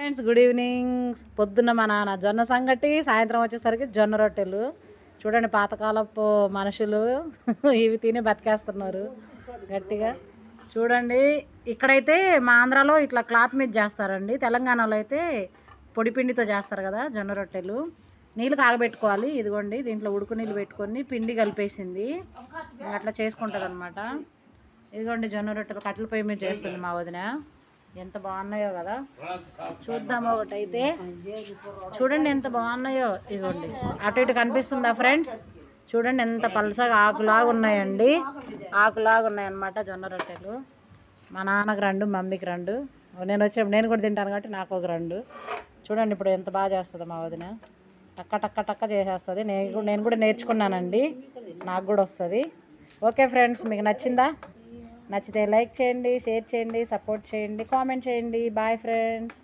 Friends, good evening. పొద్దున్న మా నాన్న జొన్న సంగటి, సాయంత్రం వచ్చేసరికి జొన్న రొట్టెలు. చూడండి, పాతకాలపు మనుషులు ఇవి తిని బతికేస్తున్నారు గట్టిగా. చూడండి, ఇక్కడైతే మా ఆంధ్రాలో ఇట్లా క్లాత్ మీద చేస్తారండి. తెలంగాణలో అయితే పొడి పిండితో చేస్తారు కదా జొన్న రొట్టెలు. నీళ్ళు కాగబెట్టుకోవాలి. ఇదిగోండి, దీంట్లో ఉడుకు నీళ్ళు పెట్టుకొని పిండి కలిపేసింది అట్లా చేసుకుంటుంది అనమాట. ఇదిగోండి, జొన్న రొట్టెలు కట్టెల పొయ్యి మీద చేస్తుంది మా వదిన. ఎంత బాగున్నాయో కదా, చూద్దాము ఒకటైతే. చూడండి ఎంత బాగున్నాయో. ఇదిగోండి, అటు ఇటు కనిపిస్తుందా ఫ్రెండ్స్? చూడండి ఎంత పలసగా ఆకులాగా ఉన్నాయండి. ఆకులాగా ఉన్నాయన్నమాట జొన్న రొట్టెలు. మా నాన్నకు రెండు, మమ్మీకి రెండు. నేను వచ్చినప్పుడు నేను కూడా తింటాను కాబట్టి నాకు ఒక రెండు. చూడండి ఇప్పుడు ఎంత బాగా చేస్తుంది మా వదిన. టక్క టక్క టక్క చేసేస్తుంది. నేను కూడా నేర్చుకున్నానండి, నాకు కూడా వస్తుంది. ఓకే ఫ్రెండ్స్, మీకు నచ్చిందా? నచ్చితే లైక్ చేయండి, షేర్ చేయండి, సపోర్ట్ చేయండి, కామెంట్ చేయండి. Bye friends.